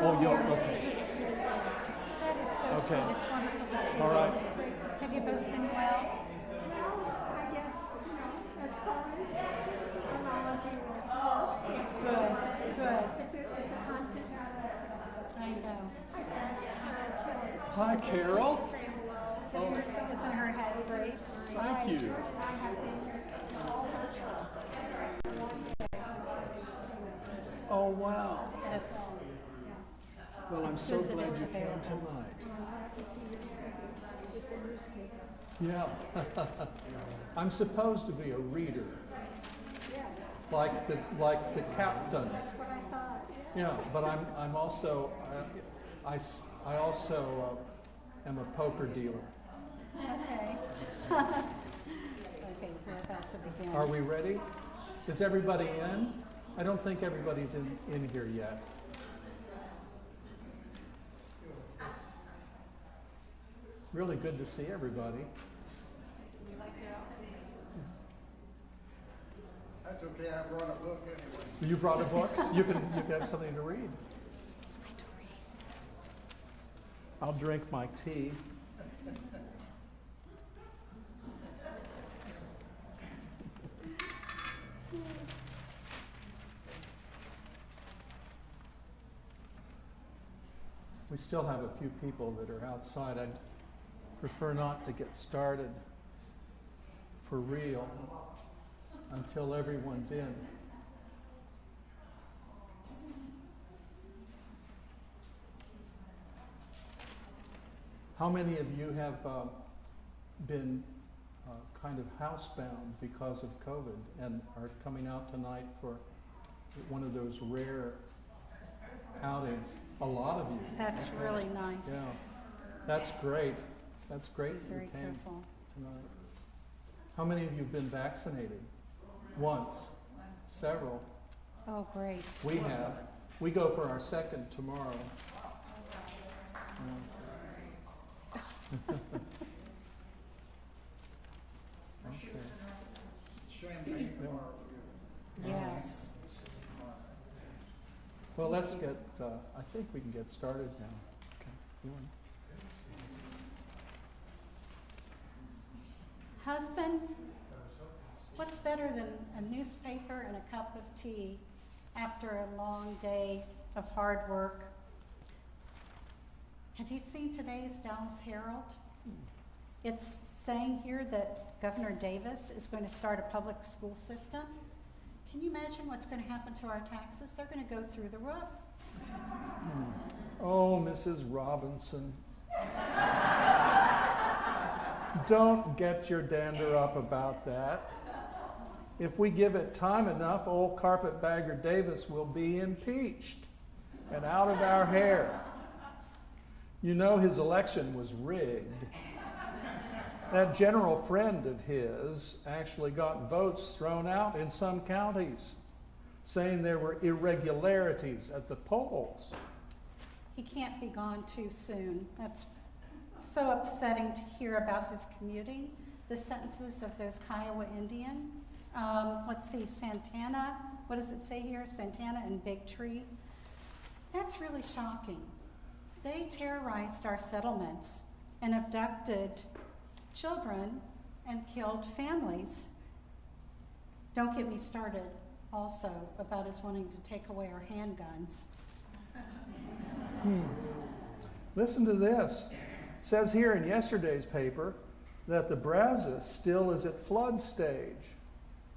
Oh, okay. That is so Okay. sweet. It's wonderful to see All you. right. Have you both been well? I guess, as far as technology Good, good. it's a constant battle. I know. Hi, Carol. Say hello. Isn't her head great? Thank you. I have been all virtual. Oh, wow. That's, Well, I'm It's so good that glad it's you came available. tonight. I'm glad to see you with the newspaper. Yeah. I'm supposed to be a reader, Yes, like the captain. that's what I thought. Yeah, but I'm also I also am a poker dealer. okay. Okay, we're about to begin. Are we ready? Is everybody in? I don't think everybody's in here yet. Really good to see everybody. That's okay, I brought a book anyway. You brought a book? You can have something to read. I'll drink my tea. We still have a few people that are outside. I'd prefer not to get started for real until everyone's in. How many of you have been kind of housebound because of COVID and are coming out tonight for one of those rare outings? A lot of you. That's Okay. really nice. Yeah, that's great. That's great It's that you very came careful. tonight. How many of you have been vaccinated? Once? Several? Oh, great. We have. We go for our second tomorrow. Okay. Champagne tomorrow. Yes. Well, let's get, I think we can get started now. Okay. You want- Husband, what's better than a newspaper and a cup of tea after a long day of hard work? Have you seen today's Dallas Herald? It's saying here that Governor Davis is going to start a public school system. Can you imagine what's going to happen to our taxes? They're going to go through the roof. Oh, Mrs. Robinson. Don't get your dander up about that. If we give it time enough, old Carpetbagger Davis will be impeached and out of our hair. You know his election was rigged. That general friend of his actually got votes thrown out in some counties, saying there were irregularities at the polls. He can't be gone too soon. That's so upsetting to hear about his commuting, the sentences of those Kiowa Indians. Let's see, Santana, what does it say here? Santana and Big Tree. That's really shocking. They terrorized our settlements and abducted children and killed families. Don't get me started also about us wanting to take away our handguns. Listen to this. It says here in yesterday's paper that the Brazos still is at flood stage.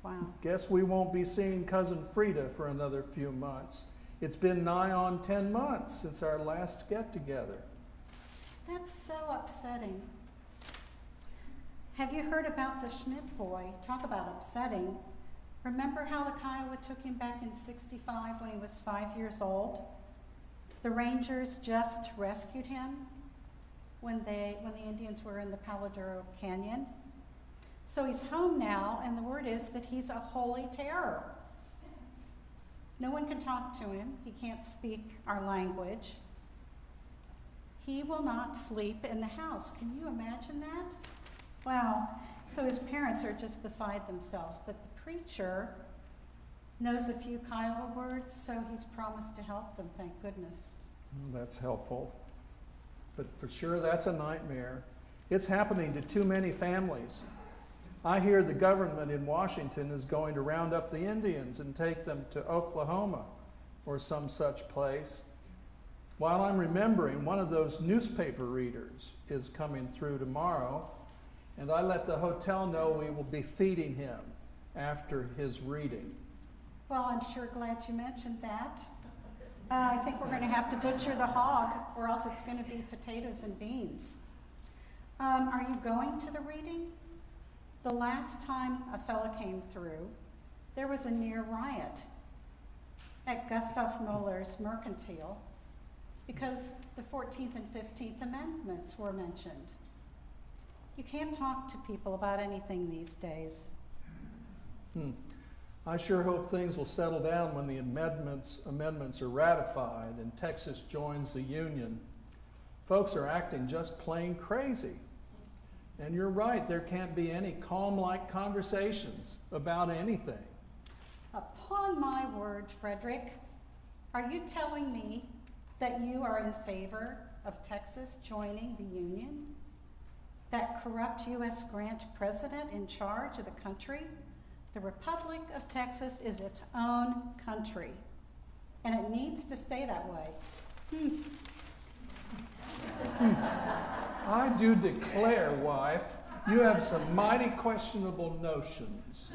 Wow. Guess we won't be seeing Cousin Frida for another few months. It's been nigh on 10 months since our last get-together. That's so upsetting. Have you heard about the Schmidt boy? Talk about upsetting. Remember how the Kiowa took him back in '65 when he was 5 years old? The Rangers just rescued him when the Indians were in the Paladuro Canyon. So he's home now, and the word is that he's a holy terror. No one can talk to him. He can't speak our language. He will not sleep in the house. Can you imagine that? Wow. So his parents are just beside themselves, but the preacher knows a few Kiowa words, so he's promised to help them, thank goodness. That's helpful. But for sure, that's a nightmare. It's happening to too many families. I hear the government in Washington is going to round up the Indians and take them to Oklahoma or some such place. While I'm remembering, one of those newspaper readers is coming through tomorrow, and I let the hotel know we will be feeding him after his reading. Well, I'm sure glad you mentioned that. I think we're going to have to butcher the hog, or else it's going to be potatoes and beans. Are you going to the reading? The last time a fella came through, there was a near riot at Gustav Muller's Mercantile because the 14th and 15th Amendments were mentioned. You can't talk to people about anything these days. I sure hope things will settle down when the amendments are ratified and Texas joins the Union. Folks are acting just plain crazy. And you're right, there can't be any calm-like conversations about anything. Upon my word, Frederick, are you telling me that you are in favor of Texas joining the Union? That corrupt U.S. Grant president in charge of the country? The Republic of Texas is its own country, and it needs to stay that way. I do declare, wife, you have some mighty questionable notions.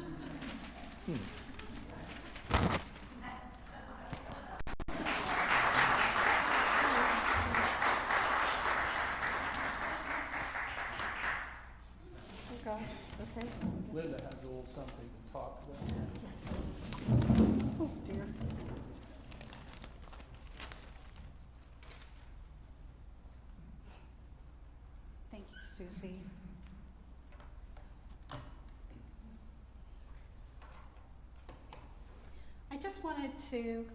Okay. Linda has a little something to talk about. Yes. Oh, dear. Thank you, Susie. I just wanted to,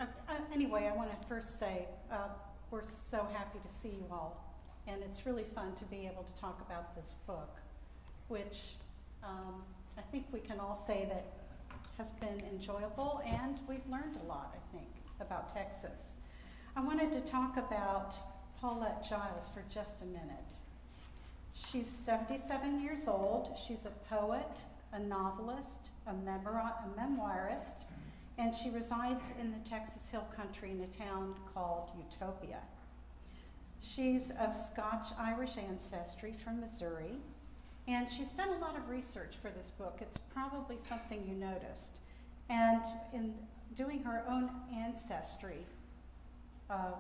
anyway, I want to first say we're so happy to see you all, and it's really fun to be able to talk about this book, which I think we can all say that has been enjoyable, and we've learned a lot, I think, about Texas. I wanted to talk about Paulette Giles for just a minute. She's 77 years old. She's a poet, a novelist, a memoirist, and she resides in the Texas Hill Country in a town called Utopia. She's of Scotch-Irish ancestry from Missouri, and she's done a lot of research for this book. It's probably something you noticed. And in doing her own ancestry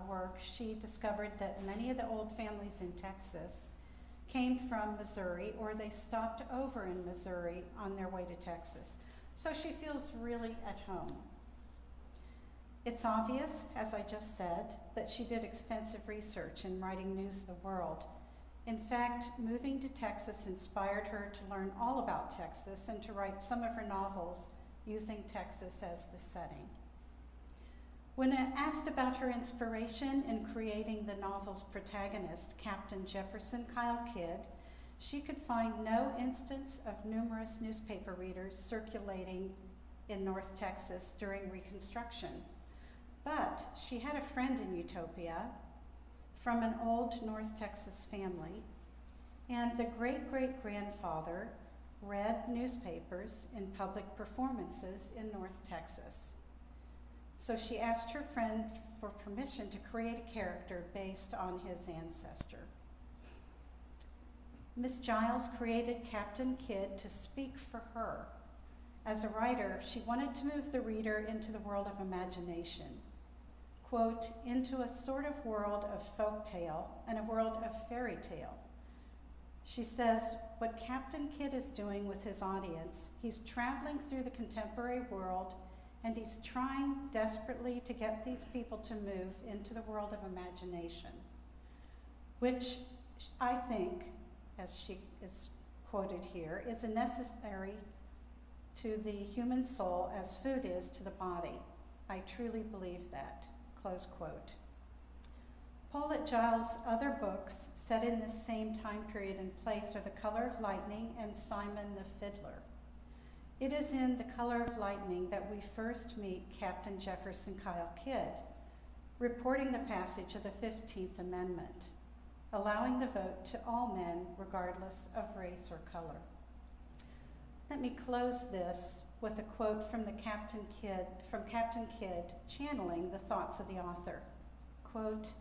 work, she discovered that many of the old families in Texas came from Missouri, or they stopped over in Missouri on their way to Texas. So she feels really at home. It's obvious, as I just said, that she did extensive research in writing News of the World. In fact, moving to Texas inspired her to learn all about Texas and to write some of her novels using Texas as the setting. When asked about her inspiration in creating the novel's protagonist, Captain Jefferson Kyle Kidd, she could find no instance of numerous newspaper readers circulating in North Texas during Reconstruction. But she had a friend in Utopia from an old North Texas family, and the great-great-grandfather read newspapers in public performances in North Texas. So she asked her friend for permission to create a character based on his ancestor. Miss Giles created Captain Kidd to speak for her. As a writer, she wanted to move the reader into the world of imagination, quote, into a sort of world of folk tale and a world of fairy tale. She says, what Captain Kidd is doing with his audience, he's traveling through the contemporary world, and he's trying desperately to get these people to move into the world of imagination, which I think, as she is quoted here, is necessary to the human soul as food is to the body. I truly believe that, close quote. Paulette Giles' other books set in this same time period and place are The Color of Lightning and Simon the Fiddler. It is in The Color of Lightning that we first meet Captain Jefferson Kyle Kidd, reporting the passage of the 15th Amendment, allowing the vote to all men regardless of race or color. Let me close this with a quote from Captain Kidd, channeling the thoughts of the author. Quote,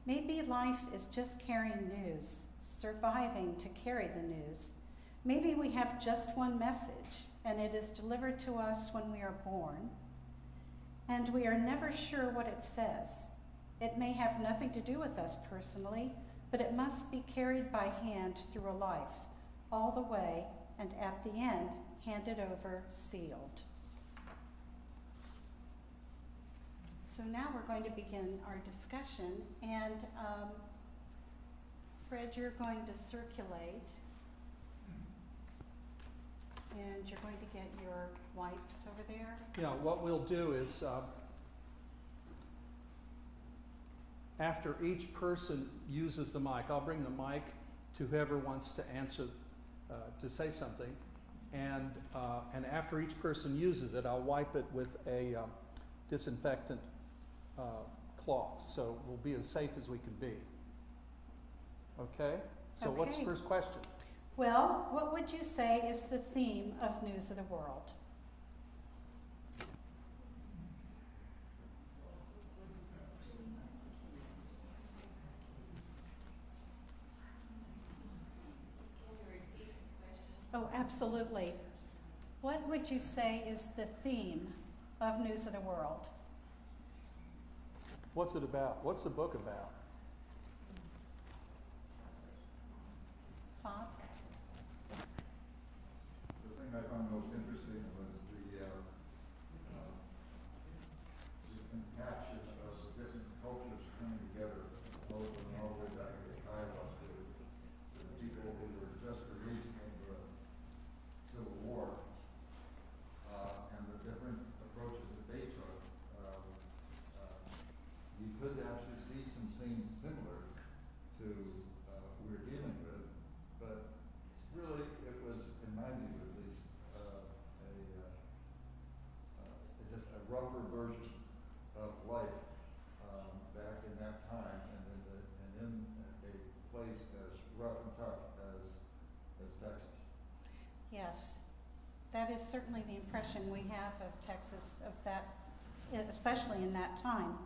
"Maybe life is just carrying news, surviving to carry the news. Maybe we have just one message, and it is delivered to us when we are born, and we are never sure what it says. It may have nothing to do with us personally, but it must be carried by hand through a life, all the way, and at the end, handed over sealed." So now we're going to begin our discussion, and Fred, you're going to circulate, and you're going to get your wipes over there. Yeah, what we'll do is after each person uses the mic, I'll bring the mic to whoever wants to answer, to say something, and after each person uses it, I'll wipe it with a disinfectant cloth, so we'll be as safe as we can be. Okay? So what's the Okay. first question? Well, what would you say is the theme of News of the World? Oh, absolutely. What would you say is the theme of News of the World? What's it about? What's the book about? Bob? The thing I found most interesting was the patches of different cultures coming together, both and all the way back to Iowa, to the people who were just released from the Civil War, and the different approaches that they took. You could actually see some things similar to we were dealing with, but really it was, in my view at least, just a rougher version of life back in that time, and in a place as rough and tough as Texas. Yes, that is certainly the impression we have of Texas, of that, especially in that time.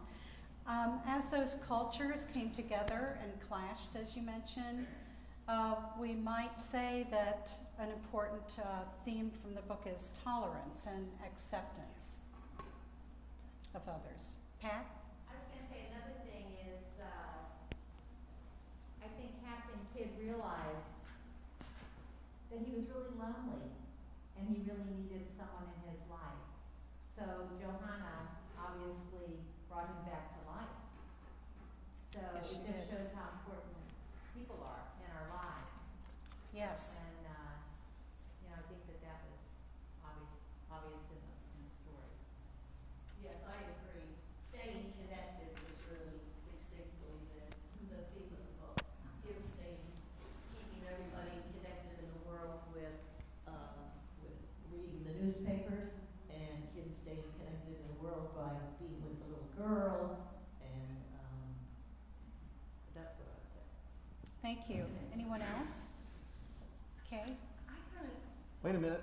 As those cultures came together and clashed, as you mentioned, we might say that an important theme from the book is tolerance and acceptance of others. Pat? I was going to say another thing is, I think Captain Kidd realized that he was really lonely and he really needed someone in his life. So Johanna obviously brought him back to life. So Yes, she it did. just shows how important people are in our lives. Yes. And, I think that was obvious in the story. Yes, I agree. Staying connected was really succinctly the theme of the book. It was keeping everybody connected in the world with reading the newspapers, and kids staying connected in the world by being with the little girl, and that's what I would say. Thank you. Anyone else? Okay. I kind of Wait a minute.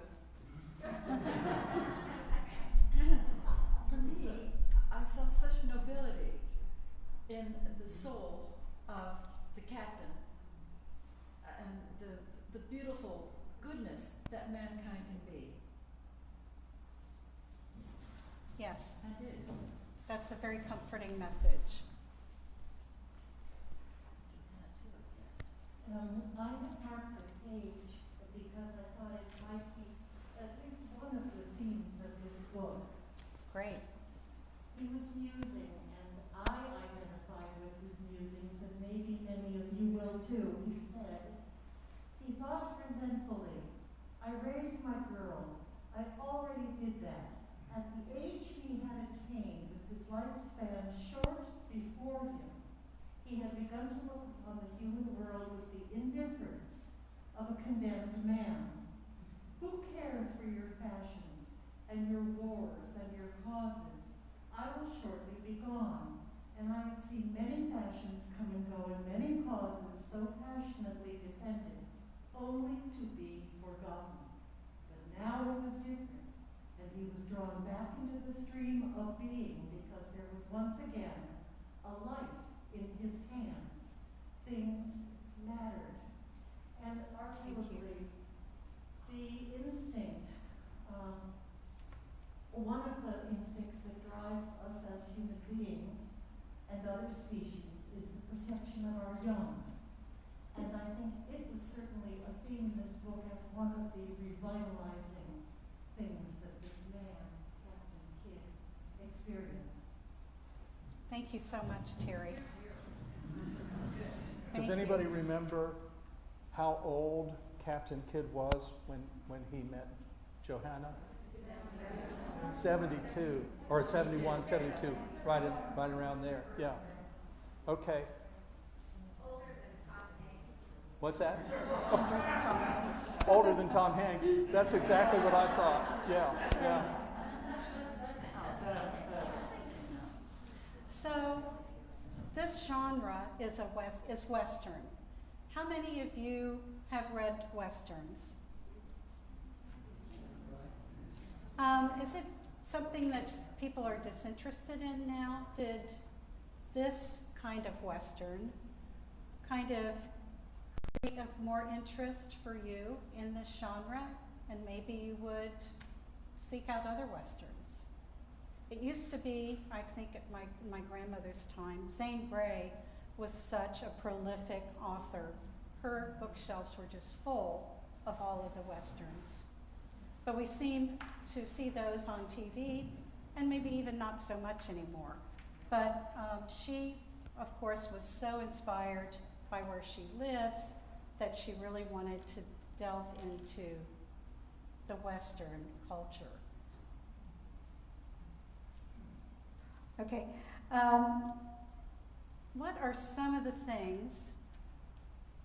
For me, I saw such nobility in the soul of the captain and the beautiful goodness that mankind can be. Yes, And is. that's a very comforting message. I marked a page because I thought it might be at least one of the themes of this book. Great. He was musing, and I identified with his musings, and maybe many of you will too. He said, he thought resentfully, I raised my girls. I already did that. At the age he had attained, with his lifespan short before him, he had begun to look upon the human world with the indifference of a condemned man. Who cares for your fashions and your wars and your causes? I will shortly be gone, and I have seen many fashions come and go and many causes so passionately defended, only to be forgotten. But now it was different, and he was drawn back into the stream of being because there was once again a life in his hands. Things mattered. And arguably, the instinct, one of the instincts that drives us as human beings and other species is the protection of our young. And I think it was certainly a theme in this book as one of the revitalizing things that this man, Captain Kidd, experienced. Thank you so much, Terry. Does Thank anybody you. remember how old Captain Kidd was when he met Johanna? 72, or 71, 72, right around there, yeah. Okay. What's that? Older than Tom Hanks. That's exactly what I thought, yeah. So, this genre is Western. How many of you have read Westerns? Is it something that people are disinterested in now? Did this kind of Western kind of create more interest for you in this genre, and maybe you would seek out other Westerns? It used to be, I think at my grandmother's time, Zane Grey was such a prolific author. Her bookshelves were just full of all of the Westerns. But we seem to see those on TV, and maybe even not so much anymore. But she, of course, was so inspired by where she lives that she really wanted to delve into the Western culture. Okay, what are some of the things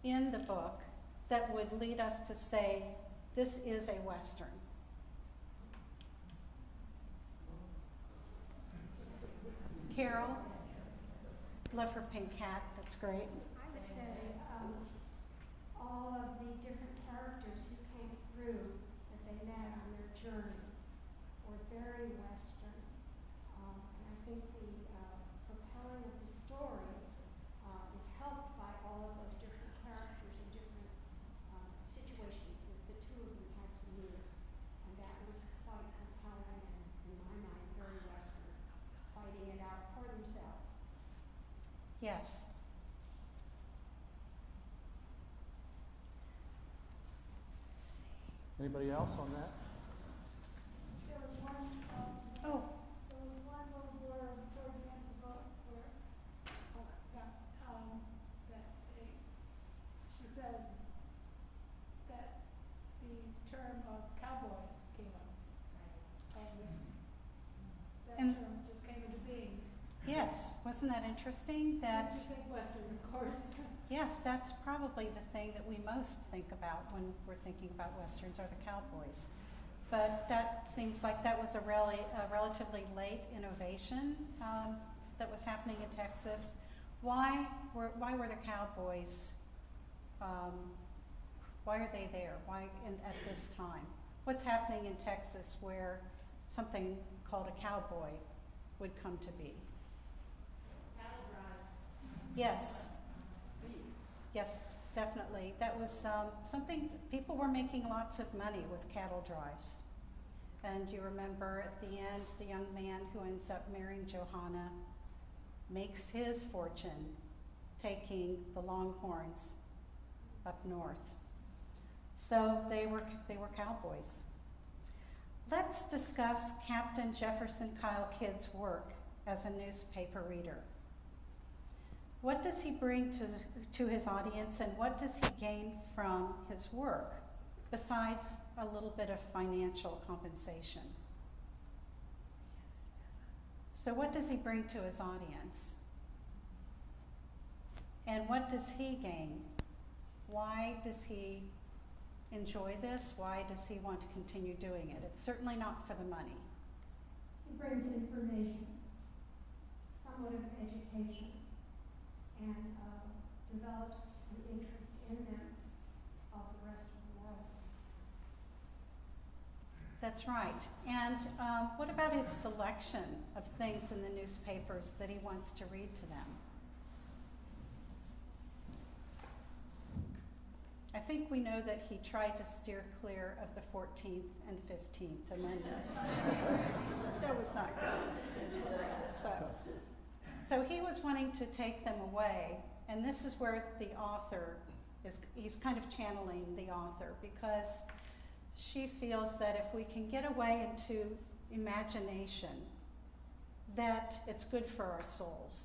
in the book that would lead us to say this is a Western? Carol, love her pink hat, that's great. I would say all of the different characters who came through that they met on their journey were very Western. And I think the propelling of the story was helped by all of those different characters and different situations that the two of them had to meet. And that was quite compelling and, in my mind, very Western, fighting it out for themselves. Yes. Let's see. Anybody else on that? There was one, Oh, there was one little blurb towards the end of the book where, she says that the term of cowboy came up. And And- that term just came into being. yes, wasn't that interesting? That, You think Western, of course. yes, that's probably the thing that we most think about when we're thinking about Westerns are the cowboys. But that seems like that was a relatively late innovation that was happening in Texas. Why were the cowboys, why are they there? Why at this time? What's happening in Texas where something called a cowboy would come to be? Cattle drives. Yes. Yes, definitely. That was something, people were making lots of money with cattle drives. And you remember at the end, the young man who ends up marrying Johanna makes his fortune taking the Longhorns up north. So they were cowboys. Let's discuss Captain Jefferson Kyle Kidd's work as a newspaper reader. What does he bring to his audience, and what does he gain from his work, besides a little bit of financial compensation? So what does he bring to his audience? And what does he gain? Why does he enjoy this? Why does he want to continue doing it? It's certainly not for the money. He brings information. Someone mode of education and develops an interest in them of the rest of the world. That's right. And what about his selection of things in the newspapers that he wants to read to them? I think we know that he tried to steer clear of the 14th and 15th Amendments. That was not good. So he was wanting to take them away, and this is where the author he's kind of channeling the author, because she feels that if we can get away into imagination, that it's good for our souls.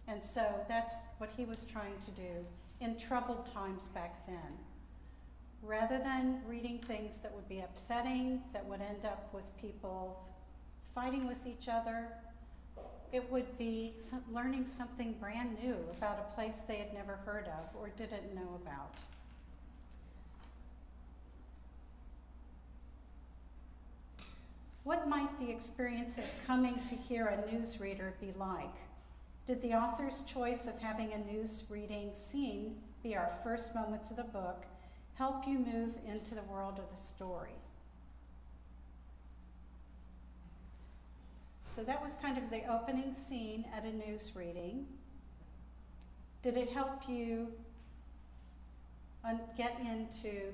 And so that's what he was trying to do in troubled times back then. Rather than reading things that would be upsetting, that would end up with people fighting with each other, it would be learning something brand new about a place they had never heard of or didn't know about. What might the experience of coming to hear a newsreader be like? Did the author's choice of having a news reading scene be our first moments of the book help you move into the world of the story? So that was kind of the opening scene at a news reading. Did it help you get into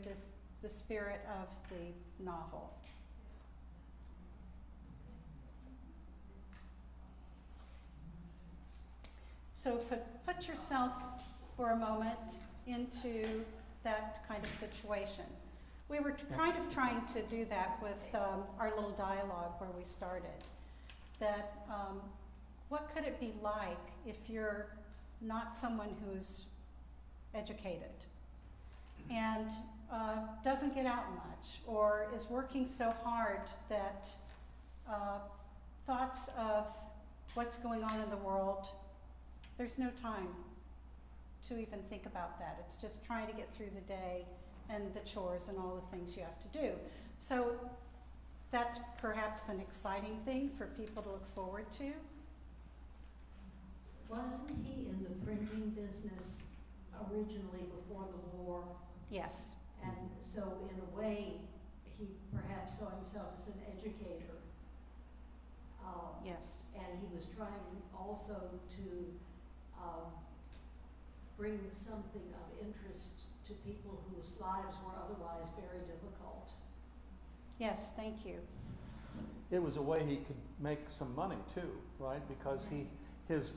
the spirit of the novel? So put yourself for a moment into that kind of situation. We were kind of trying to do that with our little dialogue where we started. That what could it be like if you're not someone who's educated and doesn't get out much, or is working so hard that thoughts of what's going on in the world, there's no time to even think about that. It's just trying to get through the day and the chores and all the things you have to do. So that's perhaps an exciting thing for people to look forward to. Wasn't he in the printing business originally before the war? Yes. And so in a way, he perhaps saw himself as an educator. Yes. And he was trying also to bring something of interest to people whose lives were otherwise very difficult. Yes, thank you. It was a way he could make some money too, right? Because his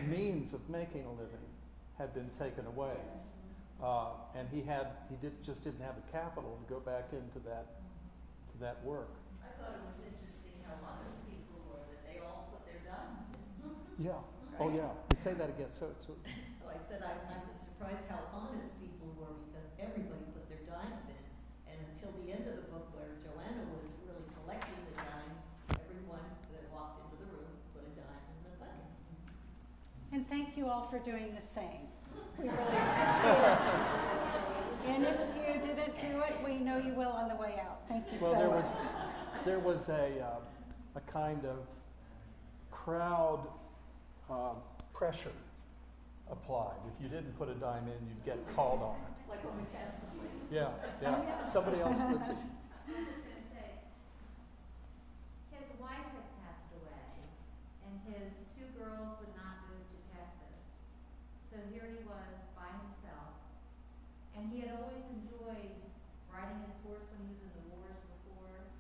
means of making a living had been taken away, and he just didn't have the capital to go back into that work. I thought it was interesting how honest people were, that they all put their dimes in. Yeah. Right? Oh yeah. You say that again. So Oh, I said I was surprised how honest people were, because everybody put their dimes in. And until the end of the book, where Joanna was really collecting the dimes, everyone that walked into the room put a dime in the bucket. And thank you all for doing the same. We really appreciate it. And if you didn't do it, we know you will on the way out. Thank you so much. there was a kind of crowd pressure applied. If you didn't put a dime in, you'd get called on it. Like when we passed the plate. Yeah. Oh, yes. Somebody else, let's see. I was just going to say, his wife had passed away, and his two girls would not move to Texas. So here he was by himself, and he had always enjoyed riding his horse when he was in the wars before.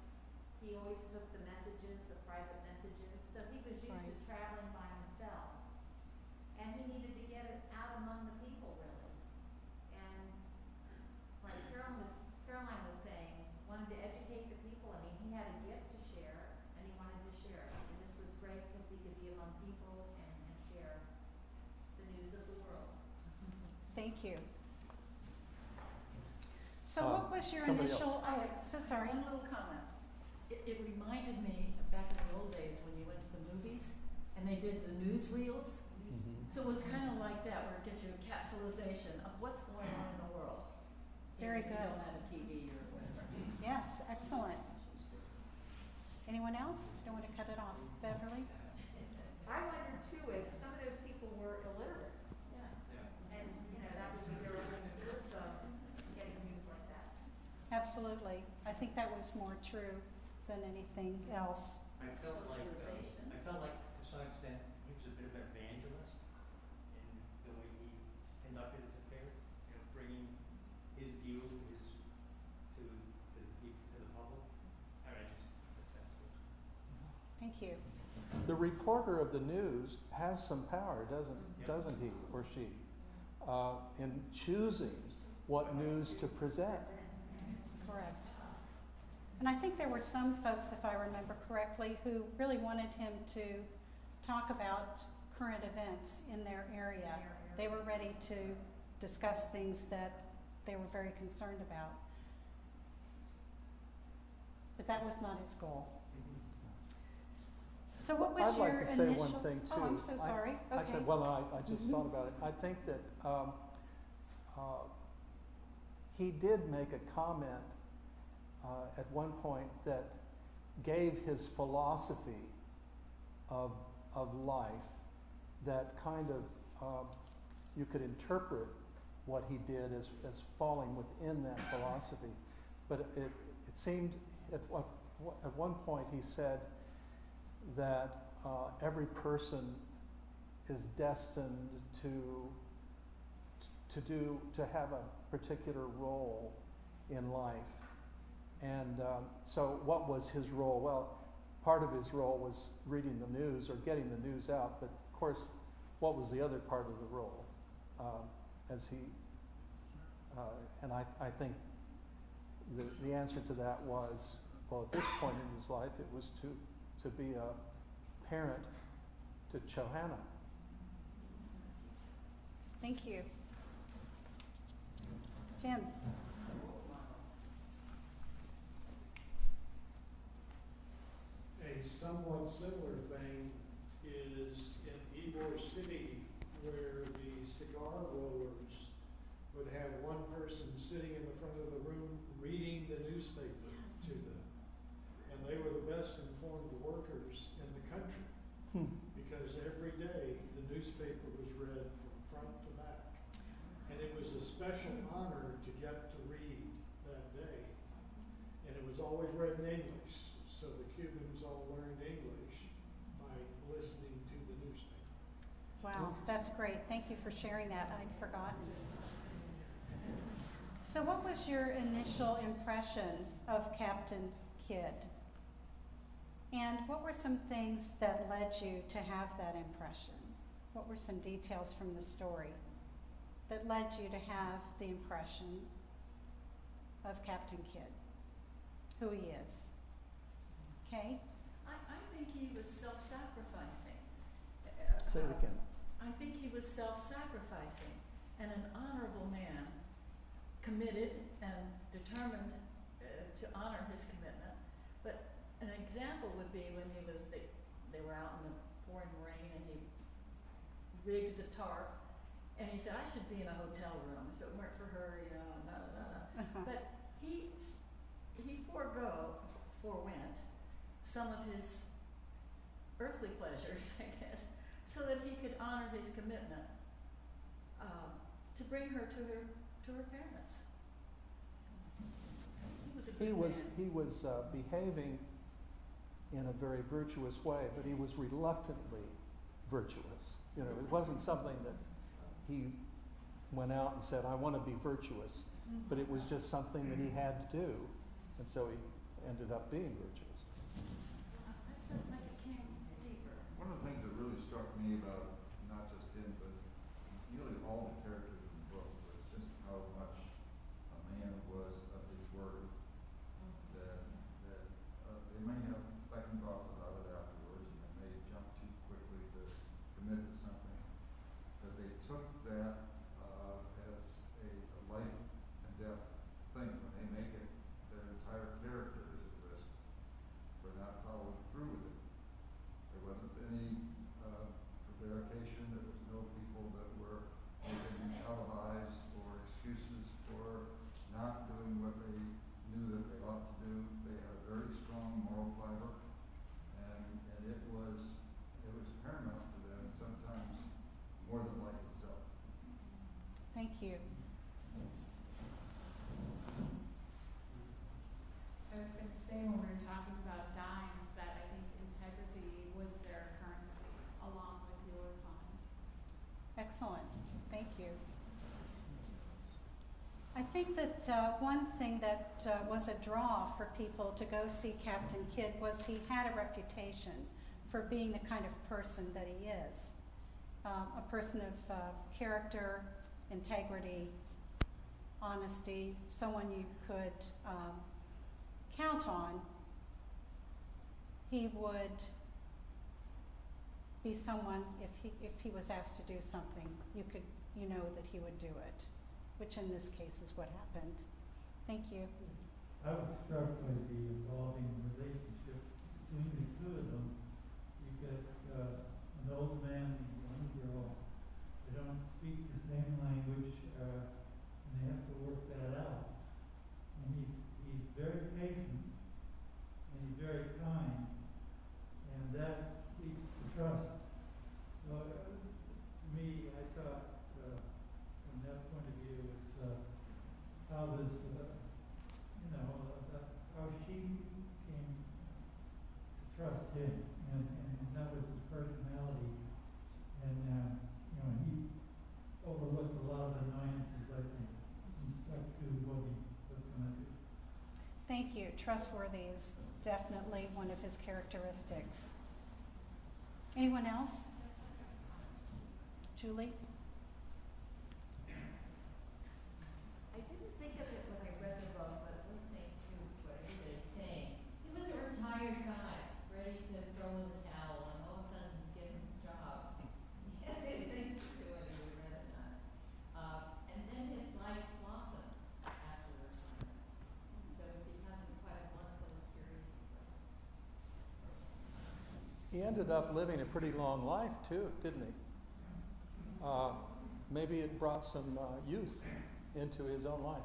He always took the messages, the private messages, so he was used to traveling by himself. And he needed to get it out among the people, really. And like Caroline was saying, wanted to educate the people. I mean, he had a gift to share, and he wanted to share it. And this was great because he could be among people and share the news of the world. Thank you. So what was your somebody initial, else. oh, so sorry. One little comment. It reminded me of back in the old days when you went to the movies and they did the newsreels. Mhm. So it was kind of like that, where it gives you a capsulization of what's going on in the world. Very If good. you don't have a TV or whatever. Yes, excellent. Anyone else? Don't want to cut it off. Beverly? think that was more true than anything else. I felt like, Socialization. I felt like to some extent he was a bit of an evangelist in the way he conducted his affairs, you know, bringing his view, to the people, to the public. I mean, I just sensed it. Thank you. The reporter of the news has some power, Yep. doesn't he or she, in choosing what news to present. Correct. And I think there were some folks, if I remember correctly, who really wanted him to talk about current events in their area. They were ready to discuss things that they were very concerned about. But that was not his goal. So what was I'd your like to say initial... one thing too. Oh, I'm so sorry. Okay. I just thought about it. I think that he did make a comment at one point that gave his philosophy of life that kind of you could interpret what he did as falling within that philosophy. But it seemed at one point he said that every person is destined to have a particular role in life. And so what was his role? Well, part of his role was reading the news or getting the news out, but of course, what was the other part of the role? And I think the answer to that was, well, at this point in his life, it was to be a parent to Johanna. Thank you. Tim. A somewhat similar thing is in Ybor City, where the cigar rollers would have one person sitting in the front of the room reading the newspaper to them. And they were the best informed workers in the country, because every day the newspaper was read from front to back. And it was a special honor to get to read that day. And it was always read in English, so the Cubans all learned English by listening to the newspaper. Wow, that's great. Thank you for sharing that. I'd forgotten. So what was your initial impression of Captain Kidd? And what were some things that led you to have that impression? What were some details from the story that led you to have the impression of Captain Kidd, who he is? Kay? I think he was self-sacrificing. Say it again. I think he was self-sacrificing and an honorable man, committed and determined to honor his commitment. But an example would be when they were out in the pouring rain and he rigged the tarp and he said, I should be in a hotel room if it weren't for her, you know, blah, blah, blah. But he forewent some of his earthly pleasures, I guess, so that he could honor his commitment to bring her to her parents. He was a good man. He was behaving in a very virtuous way, but he was reluctantly virtuous. You know, it wasn't something that he went out and said, I want to be virtuous, but it was just something that he had to do, and so he ended up being virtuous. One of the things that really struck me about not just him, but nearly all the characters in the book was just how much a man was of his word. That they may have second thoughts about it afterwards, and they may jump too quickly to commit to something. But they took that as a life and death thing. When they make it, their entire character is at risk for not following through with it. There wasn't any prevarication. There was no people that were making alibis or excuses for not doing what they knew that they ought to do. They had a very strong moral fiber, and it was paramount to them, sometimes more than life itself. Thank you. I Thank you. I think that one thing that was a draw for people to go see Captain Kidd was he had a reputation for being the kind of person that he is. A person of character, integrity, honesty, someone you could count on. He would be someone, if he was asked to do something, you know that he would do it, which in this case is what happened. Thank you. I was struck by the evolving relationship between the two of them. You get an old man and a young girl. They don't speak the same language, and they have to work that out. And he's very patient, and he's very kind, and that leads to trust. So to me, I thought from that point of view, it's how this, how she came to trust him, and that was his personality. And he overlooked a lot of annoyances, I think, and stuck to what he was going to do. Thank you. Trustworthy is definitely one of his characteristics. Anyone else? Julie? I didn't think of it when I read the book, but listening to what everybody's saying, he was a retired guy, ready to throw in the towel, and all of a sudden he gets his job. He has his things to do, and he would rather not. And then his life blossoms after retirement. So it becomes quite a wonderful experience. He ended up living a pretty long life too, didn't he? Maybe it brought some youth into his own life.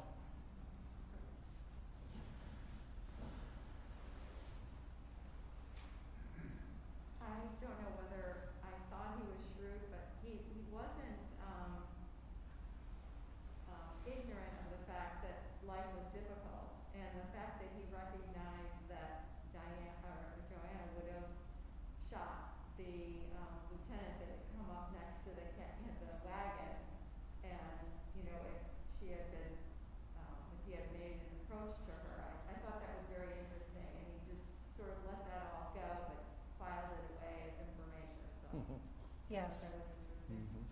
I don't know whether I thought he was shrewd, but he wasn't ignorant of the fact that life was difficult, and the fact that he recognized that Joanna would have shot the lieutenant that had come up next to the wagon, and if she had been, if he had made an approach to her, I thought that was very interesting, and he just sort of let that all go, but filed it away as information. So Yes. that was interesting.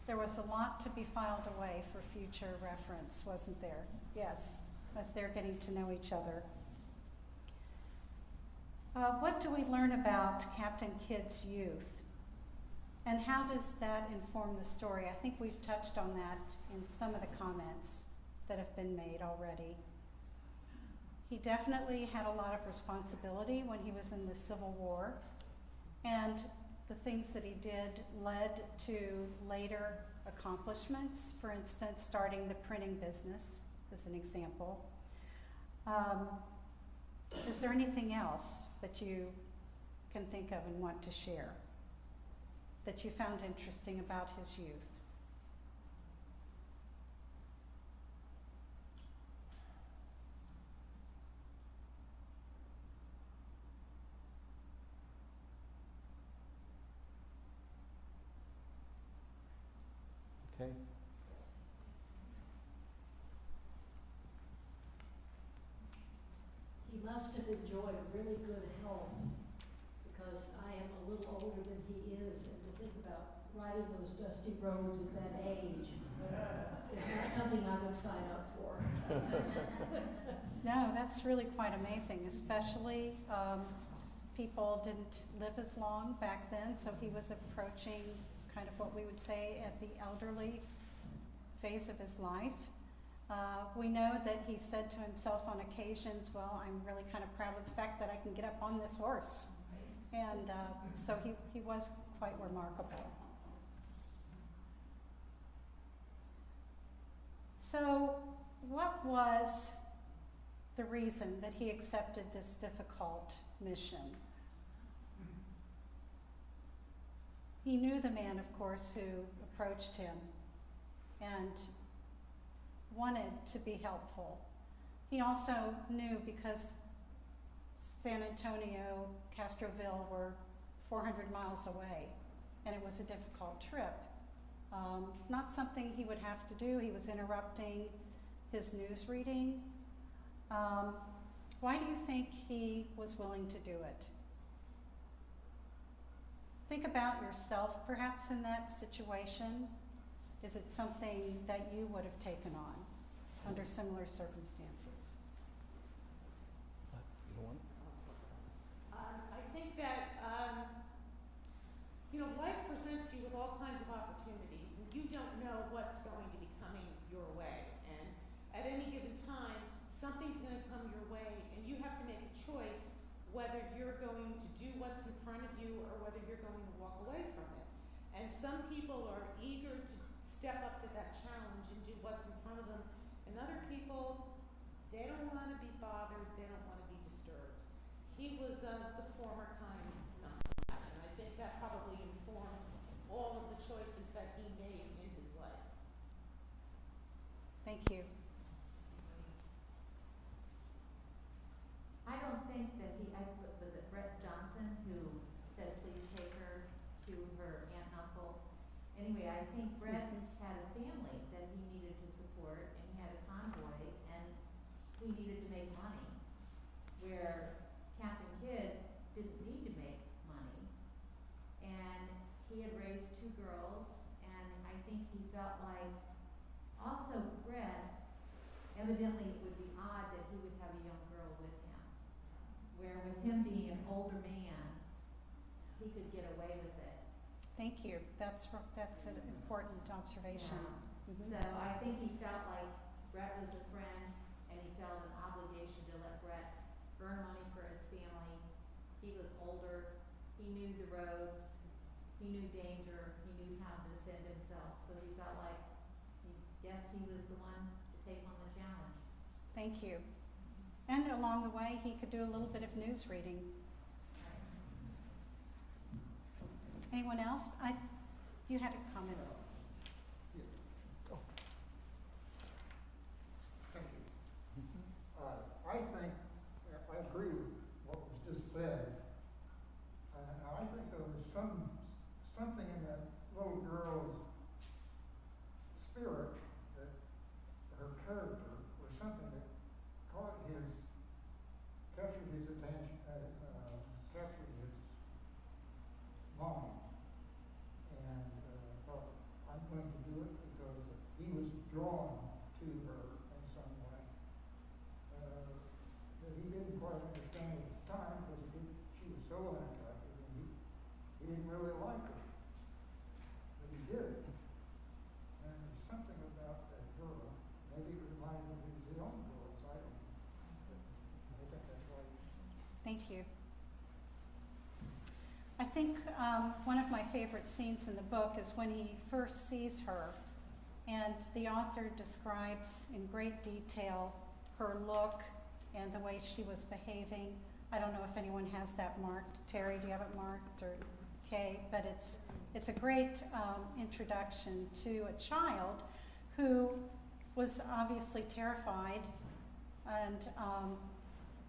There was a lot to be filed away for future reference, wasn't there? Yes, as they're getting to know each other. What do we learn about Captain Kidd's youth? And how does that inform the story? I think we've touched on that in some of the comments that have been made already. He definitely had a lot of responsibility when he was in the Civil War, and the things that he did led to later accomplishments. For instance, starting the printing business is an example. Is there anything else that you can think of and want to share that you found interesting about his youth? Okay. He must have enjoyed really good health, because I am a little older than he is, and to think about riding those dusty roads at that age is not something I would sign up for. No, that's really quite amazing, especially people didn't live as long back then, so he was approaching kind of what we would say at the elderly phase of his life. We know that he said to himself on occasions, well, I'm really kind of proud of the fact that I can get up on this horse. And so he was quite remarkable. So what was the reason that he accepted this difficult mission? He knew the man, of course, who approached him and wanted to be helpful. He also knew, because San Antonio, Castroville were 400 miles away, and it was a difficult trip. Not something he would have to do. He was interrupting his news reading. Why do you think he was willing to do it? Think about yourself perhaps in that situation. Is it something that you would have taken on under similar circumstances? You don't want it? I think that, life presents you with all kinds of opportunities, and you don't know what's going to be coming your way. And at any given time, something's going to come your way, and you have to make a choice whether you're going to do what's in front of you or whether you're going to walk away from it. And some people are eager to step up to that challenge and do what's in front of them, and other people, they don't want to be bothered, they don't want to be disturbed. He was the former kind, not that, and I think that probably informed all of the choices that he made in his life. Thank you. I don't think that was it Brett Johnson who said, please take her to her aunt and uncle? Anyway, I think Brett had a family that he needed to support, and he had a convoy, and he needed to make money, where Captain Kidd didn't need to make money. And he had raised 2 girls, and I think he felt like, also Brett, evidently it would be odd that he would have a young girl with him, where with him being an older man, he could get away with it. Thank you. That's an important observation. Yeah. Mhm. So I think he felt like Brett was a friend, and he felt an obligation to let Brett earn money for his family. He was older, he knew the roads, he knew danger, he knew how to defend himself, so he felt like he guessed he was the one to take on the challenge. Thank you. And along the way, he could do a little bit of news reading. Anyone else? You had a comment. Thank you. I think, I agree with what was just said. I think there was something in that little girl's spirit, that her character, or something that captured his attention, captured his mind, and thought, I'm going to do it because he was drawn to her in some way. That he didn't quite understand at the time because she was so unattractive, and he didn't really like her, but he did. And there's something about that girl. Maybe it reminded him of his own girls. I don't know. But I think that's right. Thank you. I think one of my favorite scenes in the book is when he first sees her, and the author describes in great detail her look and the way she was behaving. I don't know if anyone has that marked. Terry, do you have it marked? Or Kay? But it's a great introduction to a child who was obviously terrified and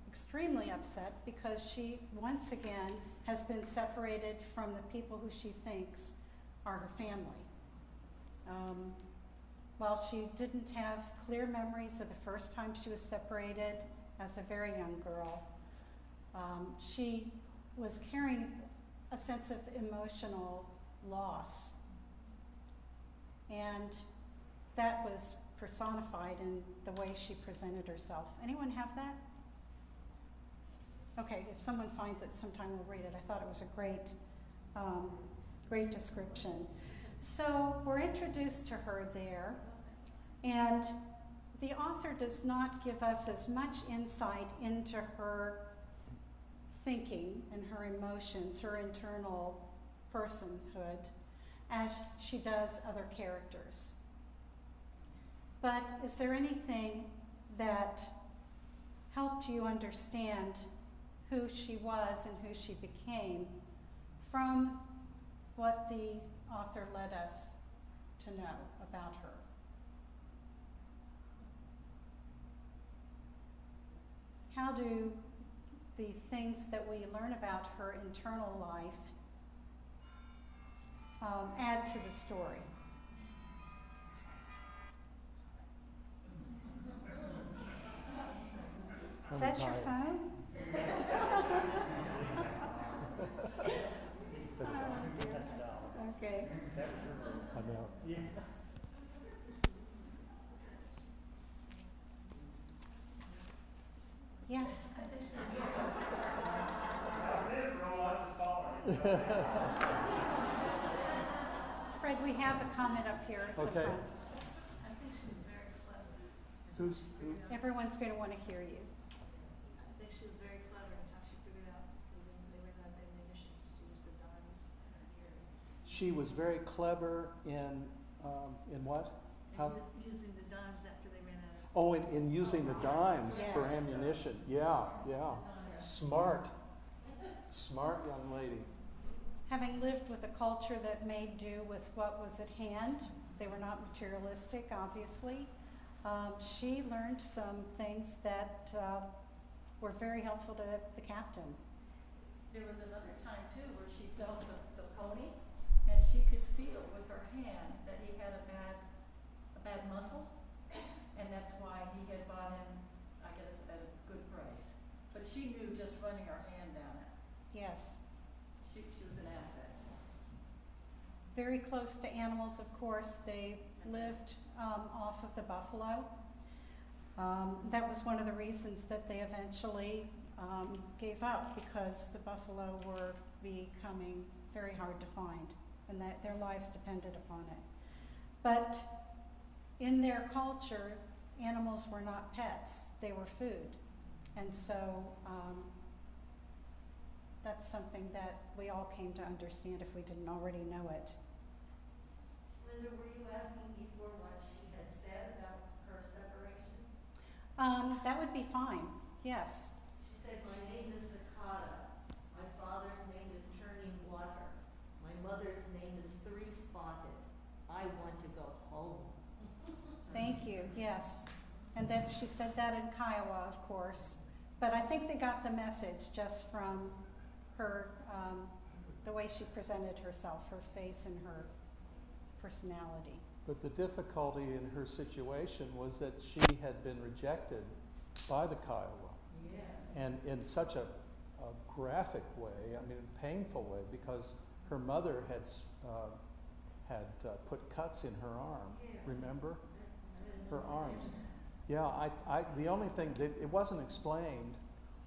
extremely upset because she once again has been separated from the people who she thinks are her family. While she didn't have clear memories of the first time she was separated as a very young girl, she was carrying a sense of emotional loss. And that was personified in the way she presented herself. Anyone have that? Okay, if someone finds it, sometime we'll read it. I thought it was a great description. So we're introduced to her there, and the author does not give us as much insight into her thinking and her emotions, her internal personhood, as she does other characters. But is there anything that helped you understand who she was and who she became from what the author led us to know about her? How do the things that we learn about her internal life add to the story? Is that your phone? Oh, dear. Okay. I know. Yes. Fred, we have a comment up here at the Okay. front. I think she's very clever. Who? Everyone's going to want to hear you. I think she was very clever in how she figured out they were not ammunition, just to use the dimes in her hearing. She was very clever in what? How? Using the dimes after they ran out of. Oh, in using the dimes for Yes. ammunition. Yeah, yeah. Smart. Smart young lady. Having lived with a culture that made do with what was at hand, they were not materialistic, obviously. She learned some things that were very helpful to the captain. There was another time too where she felt the pony, and she could feel with her hand that he had a bad muscle, and that's why he had bought him, I guess, at a good price. But she knew just running her hand down it. Yes. She was an asset. Very close to animals, of course. They lived off of the buffalo. That was one of the reasons that they eventually gave up, because the buffalo were becoming very hard to find, and that their lives depended upon it. But in their culture, animals were not pets, they were food. And so that's something that we all came to understand if we didn't already know it. Linda, were you asking before what she had said about her separation? That would be fine, yes. She said, my name is Sakata. My father's name is Churning Water. My mother's name is Three Spotted. I want to go home. Thank you, yes. And then she said that in Kiowa, of course. But I think they got the message just from her, the way she presented herself, her face and her personality. But the difficulty in her situation was that she had been rejected by the Kiowa. Yes. And in such a graphic way, I mean, a painful way, because her mother had put cuts in her arm. Yeah. Remember? I didn't Her understand arms. that. Yeah, the only thing that it wasn't explained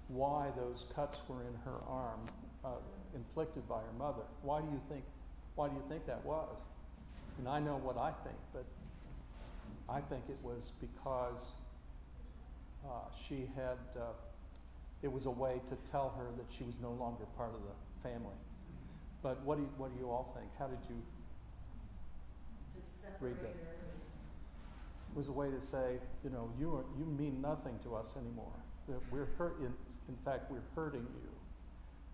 why those cuts were in her arm, inflicted by her mother. Why do you think that was? And I know what I think, but I think it was because she had. It was a way to tell her that she was no longer part of the family. But what do you all think? How did you To read separate that? her. It was a way to say, you mean nothing to us anymore. That we're hurt. In fact, we're hurting you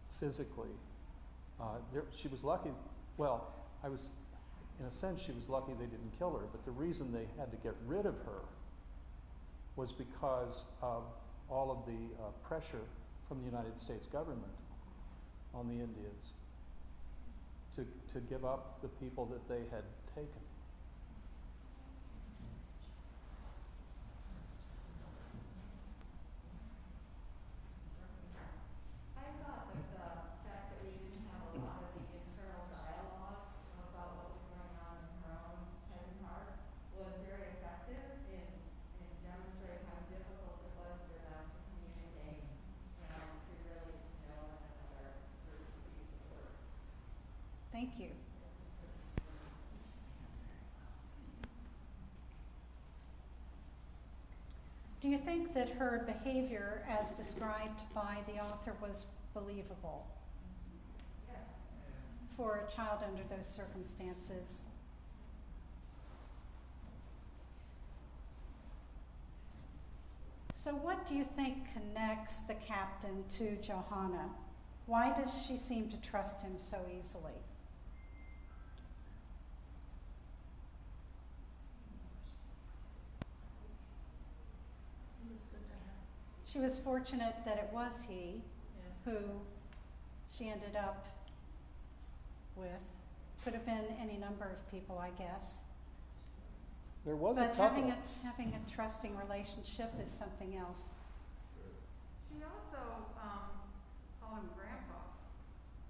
physically. She was lucky. Well, in a sense, she was lucky they didn't kill her. But the reason they had to get rid of her was because of all of the pressure from the United States government on the Indians to give up the people that they had taken. I thought that the fact that we didn't have a lot of the internal dialogue about what was going on in her own head and heart was very effective in demonstrating how difficult it was for them to communicate, to really know one another through the use of words. Thank you. Do you think that her behavior, as described by the author, was believable Yes. for a child under those circumstances? So what do you think connects the captain to Johanna? Why does she seem to trust him so easily? He was good to her. She was fortunate that it was he Yes. who she ended up with. Could have been any number of people, I guess. There was a But couple. having a trusting relationship is something else. She also called him grandpa.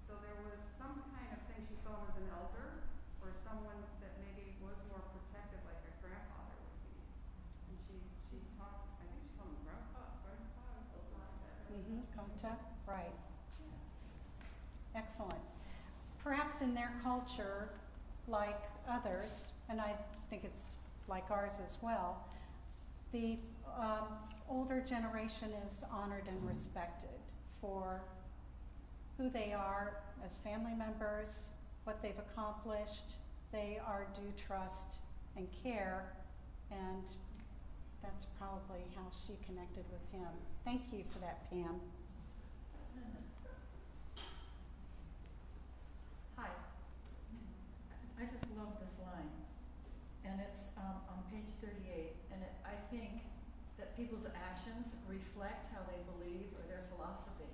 So there was some kind of thing she saw him as an elder or someone that maybe was more protective like a grandfather would be. And she talked, I think she called him grandpa, or something like that. Gotcha, right. Excellent. Perhaps in their culture, like others, and I think it's like ours as well, the older generation is honored and respected for who they are as family members, what they've accomplished. They are due trust and care, and that's probably how she connected with him. Thank you for that, Pam. Hi. I just love this line, and it's on page 38, and I think that people's actions reflect how they believe or their philosophy.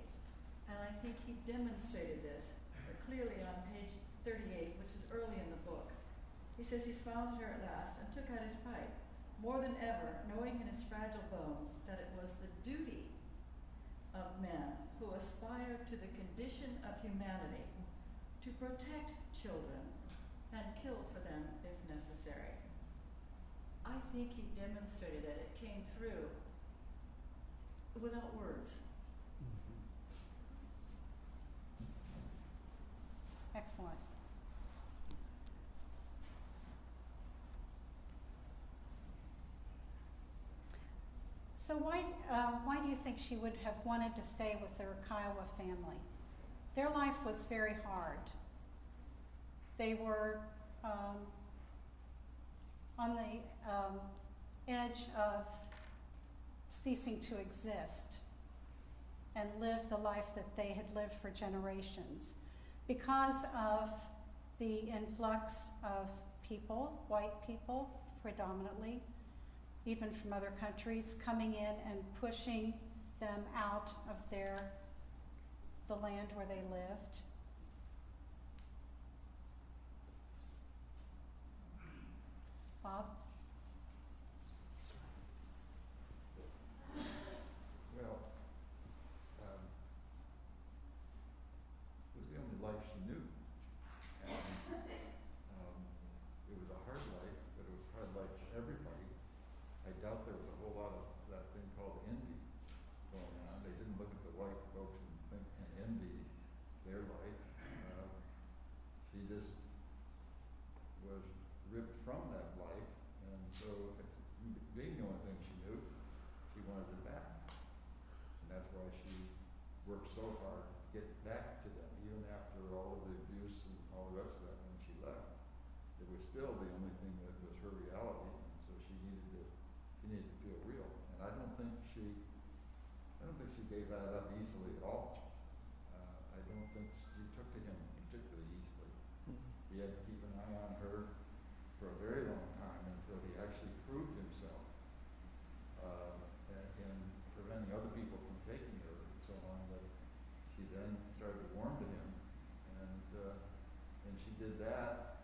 And I think he demonstrated this clearly on page 38, which is early in the book. He says he smiled at her at last and took out his pipe, more than ever knowing in his fragile bones that it was the duty of men who aspire to the condition of humanity to protect children and kill for them if necessary. I think he demonstrated that it came through without words. Excellent. So why do you think she would have wanted to stay with her Kiowa family? Their life was very hard. They were on the edge of ceasing to exist and live the life that they had lived for generations. Because of the influx of people, white people predominantly, even from other countries, coming in and pushing them out of the land where they lived. Bob? Well, it was the only life she knew. And it was a hard life, but it was a hard life for everybody. I doubt there was a whole lot of that thing called envy going on. They didn't look at the white folks and think and envy their life. She just was ripped from that life, and so it's, being the only thing she knew, she wanted it back. And that's why she worked so hard to get back to them, even after all of the abuse and all the rest of that when she left. It was still the only thing that was her reality, and so she needed to feel real. And I don't think she gave that up easily at all. I don't think she took to him particularly easily. He had to keep an eye on her for a very long time until he actually proved himself in preventing other people from taking her so long that she then started to warm to him, and she did that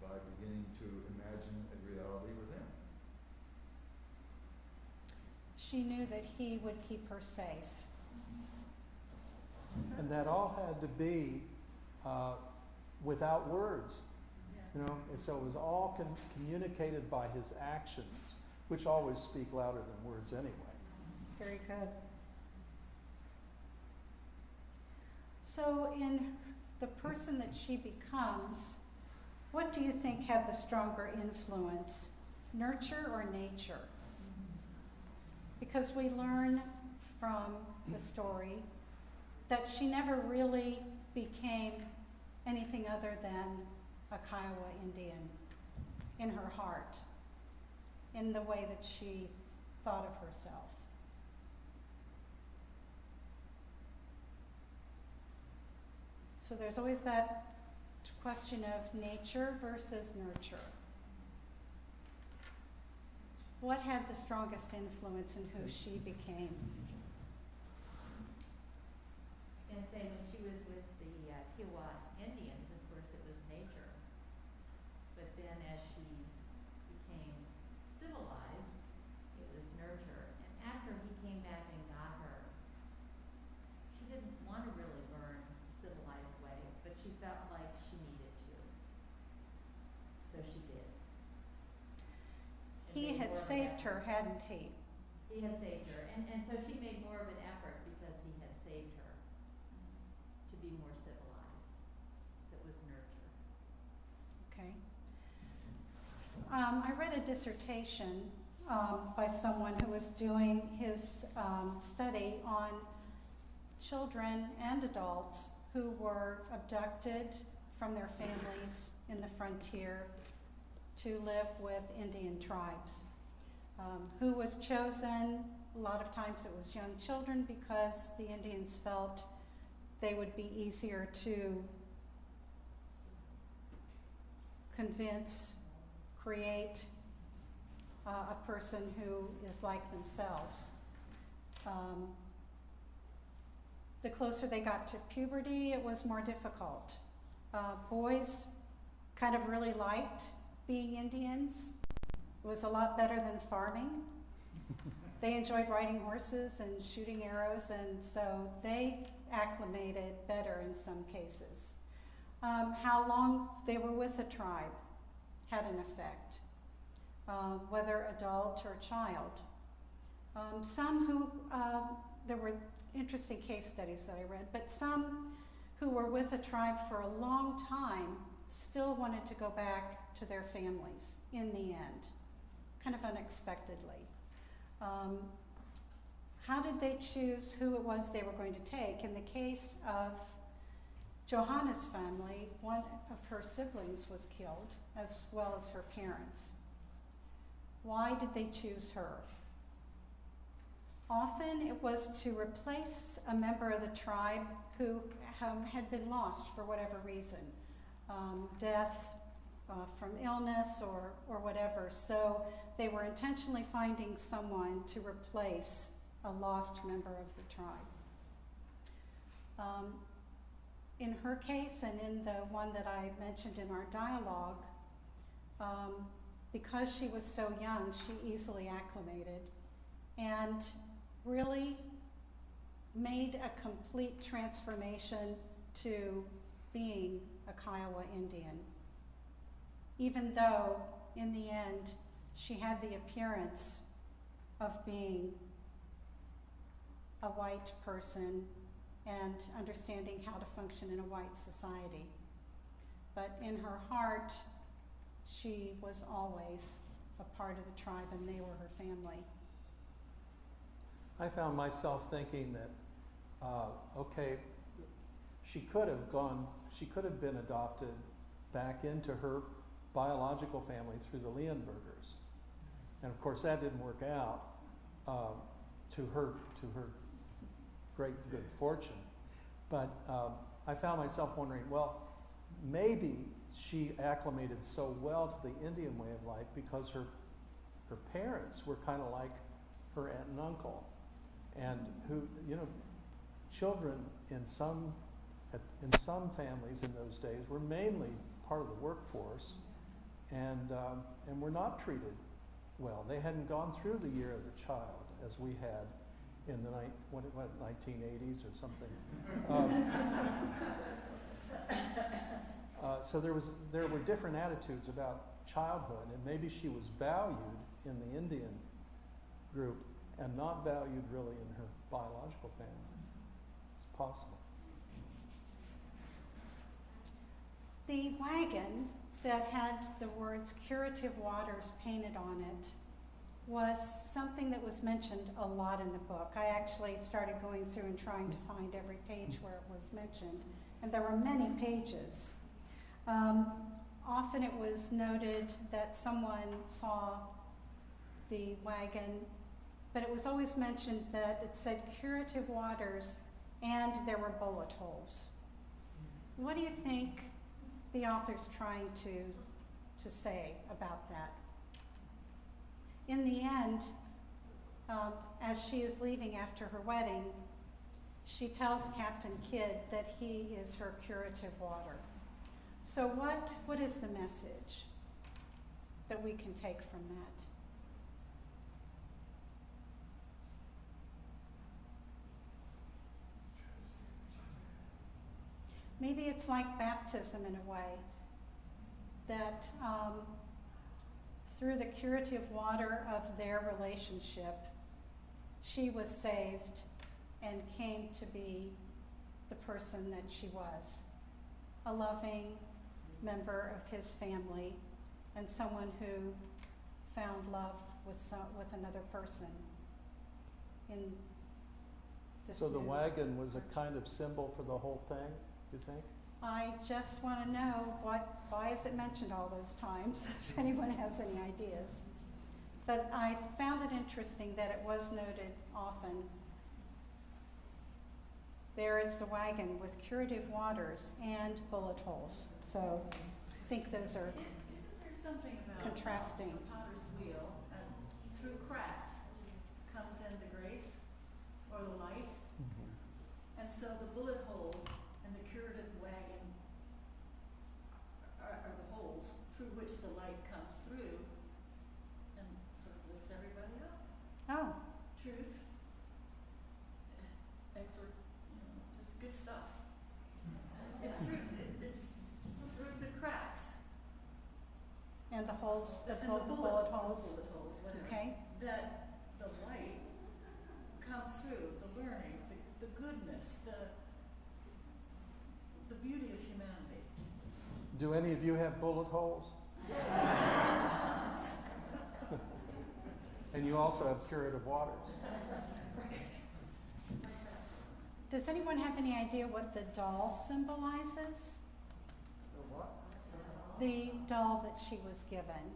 by beginning to imagine a reality with him. She knew that he would keep her safe. And that all had to be without words. You know, and so it was all communicated by his actions, which always speak louder than words anyway. Very good. So in the person that she becomes, what do you think had the stronger influence, nurture or nature? Because we learn from the story that she never really became anything other than a Kiowa Indian in her heart, in the way that she thought of herself. So there's always that question of nature versus nurture. What had the strongest influence in who she became? I was going to say, when she was with the Kiowa Indians, of course, it was nature. But then as she became civilized, it was nurture. And after he came back and got her, had more of an saved her, effort. hadn't he? He had saved her, and so she made more of an effort because he had saved her to be more civilized. So it was nurture. Okay. I read a dissertation by someone who was doing his study on children and adults who were abducted from their families in the frontier to live with Indian tribes. Who was chosen? A lot of times it was young children because the Indians felt they would be easier to convince, create a person who is like themselves. The closer they got to puberty, it was more difficult. Boys kind of really liked being Indians. It was a lot better than farming. They enjoyed riding horses and shooting arrows, and so they acclimated better in some cases. How long they were with a tribe had an effect, whether adult or child. Some who, there were interesting case studies that I read, but some who were with a tribe for a long time still wanted to go back to their families in the end, kind of unexpectedly. How did they choose who it was they were going to take? In the case of Johanna's family, one of her siblings was killed, as well as her parents. Why did they choose her? Often it was to replace a member of the tribe who had been lost for whatever reason, death from illness or whatever. So they were intentionally finding someone to replace a lost member of the tribe. In her case, and in the one that I mentioned in our dialogue, because she was so young, she easily acclimated and really made a complete transformation to being a Kiowa Indian. Even though, in the end, she had the appearance of being a white person and understanding how to function in a white society. But in her heart, she was always a part of the tribe and they were her family. I found myself thinking that, okay, she could have been adopted back into her biological family through the Leonbergers. And of course that didn't work out to her great good fortune. But I found myself wondering, well, maybe she acclimated so well to the Indian way of life because her parents were kind of like her aunt and uncle, and who, children in some families in those days were mainly part of the workforce, and were not treated well. They hadn't gone through the year of the child as we had in the 1980s or something. So there were different attitudes about childhood, and maybe she was valued in the Indian group and not valued really in her biological family. It's possible. The wagon that had the words curative waters painted on it was something that was mentioned a lot in the book. I actually started going through and trying to find every page where it was mentioned, and there were many pages. Often it was noted that someone saw the wagon, but it was always mentioned that it said curative waters and there were bullet holes. What do you think the author's trying to say about that? In the end, as she is leaving after her wedding, she tells Captain Kidd that he is her curative water. So what is the message that we can take from that? Maybe it's like baptism in a way, that through the curative water of their relationship, she was saved and came to be the person that she was, a loving member of his family and someone who found love with another person in this So the new wagon was a church. kind of symbol for the whole thing, you think? I just want to know why is it mentioned all those times, if anyone has any ideas. But I found it interesting that it was noted often. There is the wagon with curative waters and bullet holes. So I think those are Isn't there something about contrasting. the potter's wheel, and through cracks comes in the grace or the light, and so the bullet holes and the curative wagon are the holes through which the light comes through and sort of lifts everybody up. Oh, Truth, exhort, just good stuff. It's through the cracks. and the holes, the And bullet holes. bullet holes, whatever. Okay. That the light comes through, the learning, the goodness, the beauty of humanity. Do any of you have bullet holes? And you also have curative waters. Does anyone have any idea what the doll symbolizes? The what? The doll that she was given.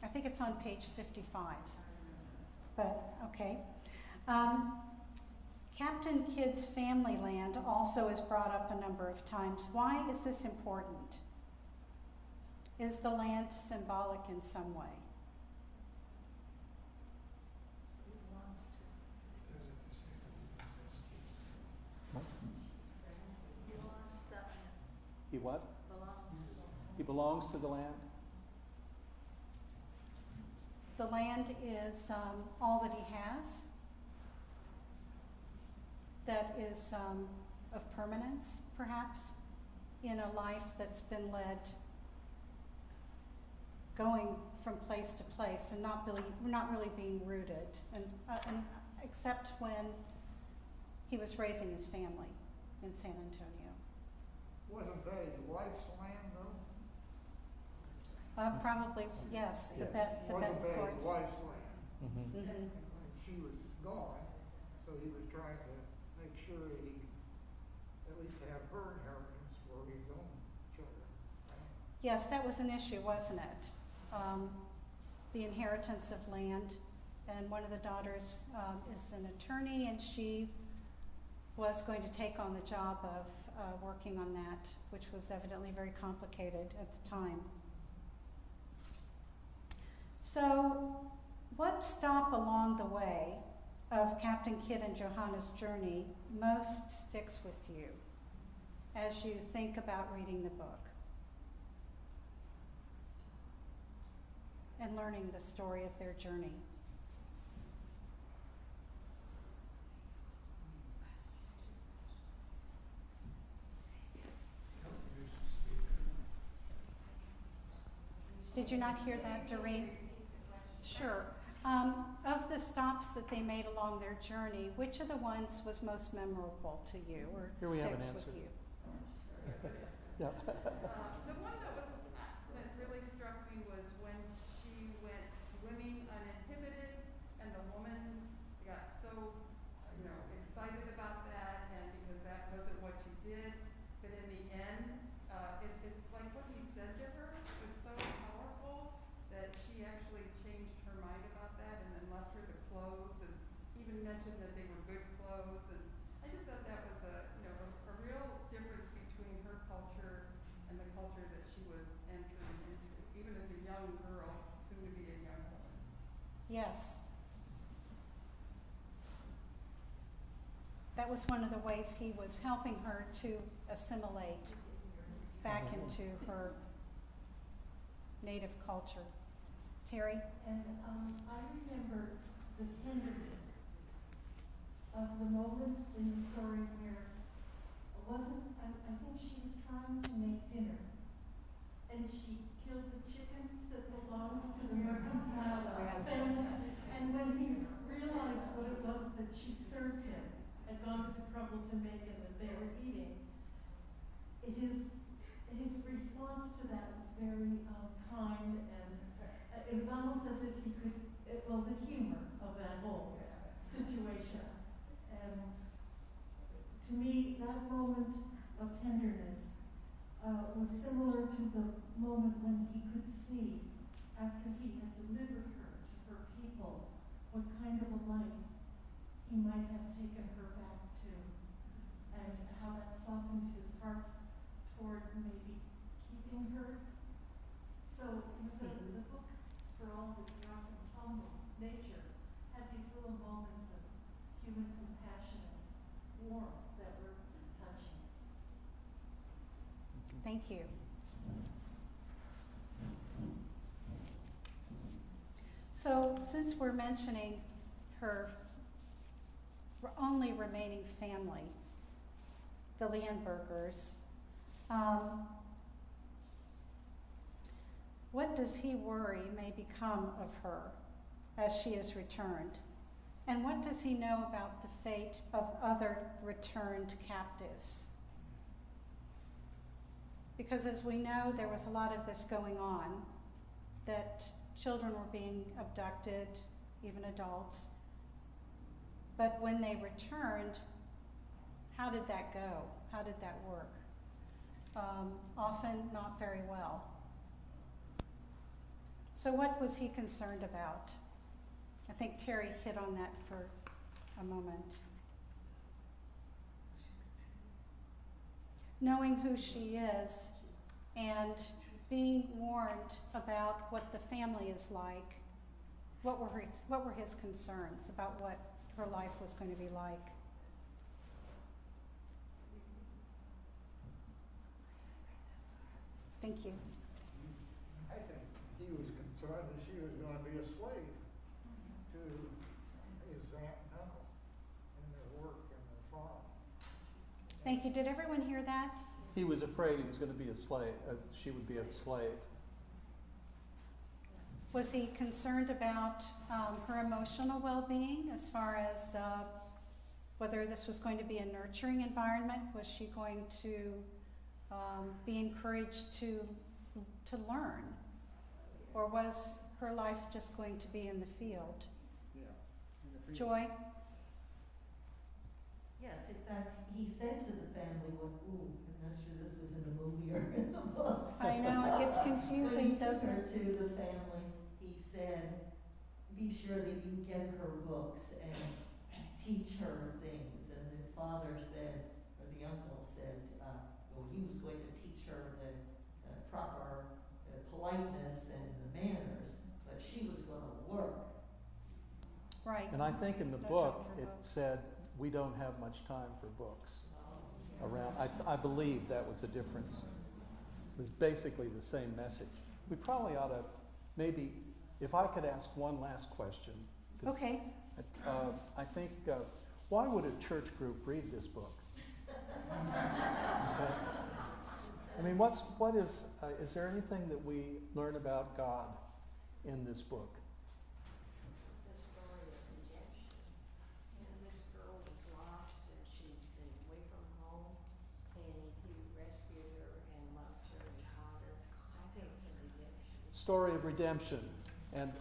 I think it's on page 55. But, okay. Captain Kidd's family land also is brought up a number of times. Why is this important? Is the land symbolic in some way? He what? He belongs to the land? The land is all that he has, that is of permanence, perhaps, in a life that's been led going from place to place and not really being rooted, and except when he was raising his family in San Antonio. Wasn't that his wife's land, though? Probably, yes, the Yes. the Wasn't that courts. his wife's land? Mm-hmm. Mhm. And she was gone, so he was trying to make sure he at least have her inheritance for his own children. Yes, that was an issue, wasn't it? The inheritance of land. And one of the daughters is an attorney, and she was going to take on the job of working on that, which was evidently very complicated at the time. So, what stop along the way of Captain Kidd and Johanna's journey most sticks with you as you think about reading the book and learning the story of their journey? Did you not hear that, Doreen? Sure. Of the stops that they made along their journey, which of the ones was most memorable to you or Here we have an sticks with answer. you? Yeah. The one that really struck me was when she went swimming uninhibited, and the woman got so, excited about that, and because that wasn't what you did. But in the end, it's like what he said to her was so powerful that she actually changed her mind about that, and then left her the clothes, and even mentioned that they were good clothes. And I just thought that was a real difference between her culture and the culture that she was entering into, even as a young girl, soon to be a young woman. Yes. That was one of the ways he was helping her to assimilate back into her native culture. Terry? And I remember the tenderness of the moment in the story where I think she was trying situation. And to me, that moment of tenderness was similar to the moment when he could see, after he had delivered her to her people, what kind of a life he might have taken her back to, and how that softened his heart toward maybe keeping her. So the book, for all of its rough and tumble nature, had these little moments of human compassion and warmth that were just touching. Thank you. So, since we're mentioning her only remaining family, the Leonbergers, what does he worry may become of her as she is returned? And what does he know about the fate of other returned captives? Because as we know, there was a lot of this going on, that children were being abducted, even adults. But when they returned, how did that go? How did that work? Often not very well. So what was he concerned about? I think Terry hit on that for a moment. Knowing who she is and being warned about what the family is like, what were his concerns about what her life was going to be like? Thank you. I think he was concerned that she was going to be a slave to his aunt and uncle in their work and their farm. Thank you. Did everyone hear that? He was afraid he was going to be a slave, she would be a slave. Was he concerned about her emotional well-being as far as whether this was going to be a nurturing environment? Was she going to be encouraged to learn? Or was her life just going to be in the field? Yeah. Joy? Yes, in fact, he said to the family, ooh, I'm not sure this was in the movie or in the book. I know, it gets confusing, doesn't When he it? took her to the family, he said, be sure that you get her books and teach her things. And the father said, or the uncle said, well, he was going to teach her the proper politeness and the manners, but she was going to work. Right. And I think in the No book, time for it books. said, we don't have much time for books around. I believe that was the difference. It was basically the same message. We probably ought to, maybe, if I could ask one last question. 'Cause Okay. I think, why would a church group read this book? Okay. I mean, is there anything that we learn about God in this book? It's a story of redemption. And this girl was lost and she'd been away from home, and he rescued her and loved her and taught her. I think it's a redemption. Story of redemption, and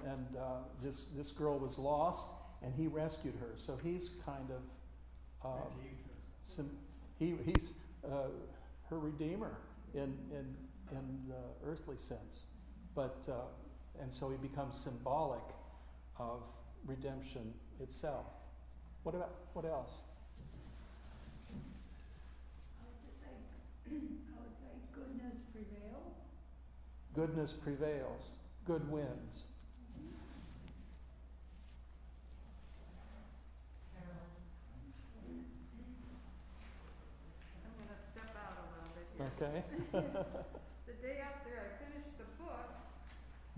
this girl was lost, and he rescued her. So he's kind of he's her redeemer in the earthly sense, but and so he becomes symbolic of redemption itself. What else? I would say goodness prevails. Goodness prevails. Good wins. I'm going to step out a little bit here. Okay. The day after I finished the book,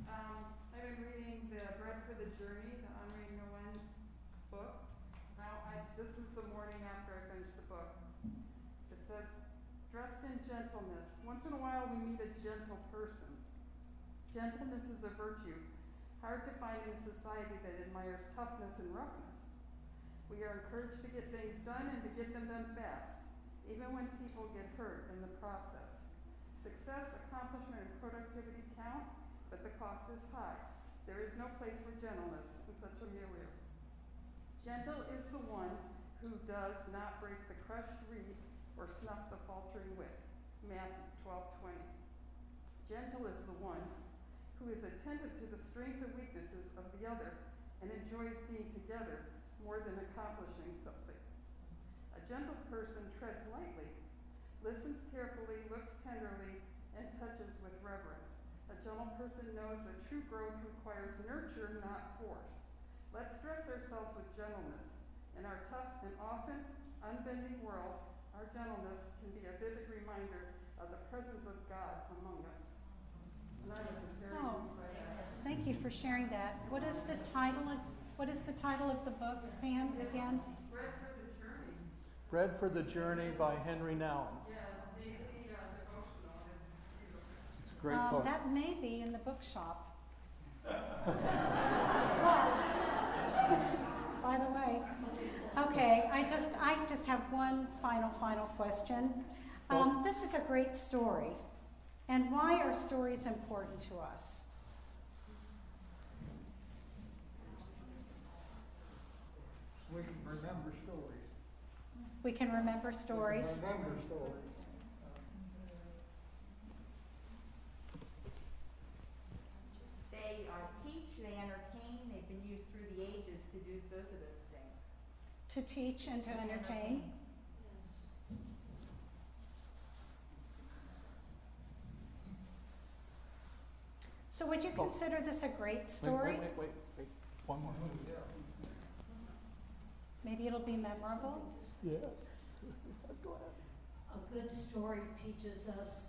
I've been reading the Bread for the Journey, the Henri Nouwen book. This was the morning after I finished the book. It says, dressed in gentleness. Once in a while we meet a gentle person. Gentleness is a virtue, hard to find in a society that admires toughness and roughness. We are encouraged to get things done and to get them done fast, even when people get hurt in the process. Success, accomplishment, and productivity count, but the cost is high. There is no place for gentleness in such a milieu. Gentle is the one who does not break the crushed reed or snuff the faltering wick. Matthew 12:20. Gentle is the one who is attentive to the strengths and weaknesses of the other and enjoys being together more than accomplishing something. A gentle person treads lightly, listens carefully, looks tenderly, and touches with reverence. A gentle person knows that true growth requires nurture, not force. Let's dress ourselves with gentleness. In our tough and often unbending world, our gentleness can be a vivid reminder of the presence of God among us. And I was just very moved by that. Thank you for sharing that. What is the title of the book, Pam, again? Bread for the Journey. Bread for the Journey by Henry Nouwen. Yeah, daily devotional. It's beautiful. It's a great book. That may be in the bookshop. By the way. Okay, I just have one final question. This is a great story. And why are stories important to us? We can remember stories. We can remember stories. We can remember stories. They teach, they entertain, they've been used through the ages to do both of those things. To teach and to entertain? So would you consider this a great story? Wait. One more. Maybe it'll be memorable? Yes. A good story teaches us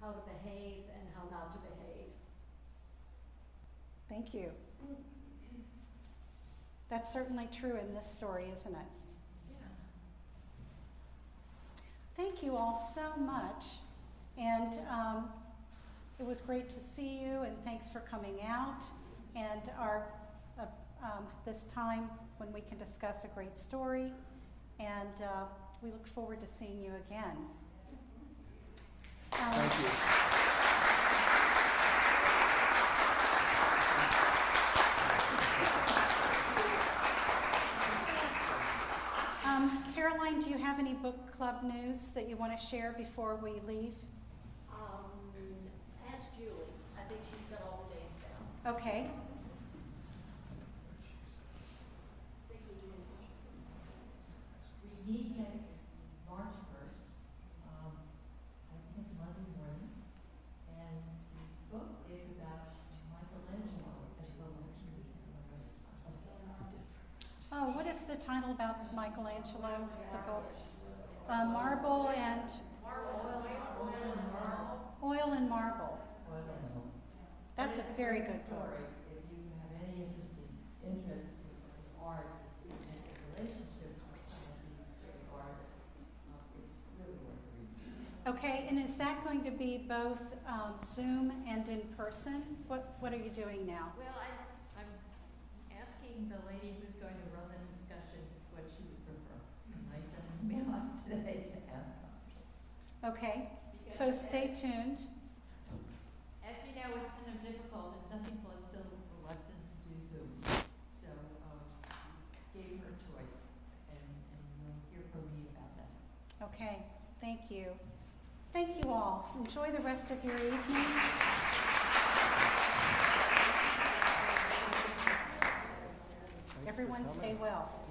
how to behave and how not to behave. Thank you. That's certainly true in this story, isn't it? Yeah. Thank you all so much. And it was great to see you, and thanks for coming out. And this time when we can discuss a great story. And we look forward to seeing you again. Thank you. Caroline, do you have any book club news that you want to share before we leave? Ask Julie. I think she's got all the dates down. Okay. We need next March 1st. I think it's Monday morning. And the book is about Michelangelo. Oh, what is the title about Michelangelo, the book? Marble and... Oil and Marble. That's a very good book. If you have any interests in art and relationships with some of these great artists, it's really worth reading. Okay, and is that going to be both Zoom and in person? What are you doing now? Well, I'm asking the lady who's going to run the discussion what she would prefer. I sent an email out today to ask her. Okay, so stay tuned. As you know, it's kind of difficult, and some people are still reluctant to do Zoom. So gave her a choice, and you'll hear from me about that. Okay, thank you. Thank you all. Enjoy the rest of your evening. Everyone stay well.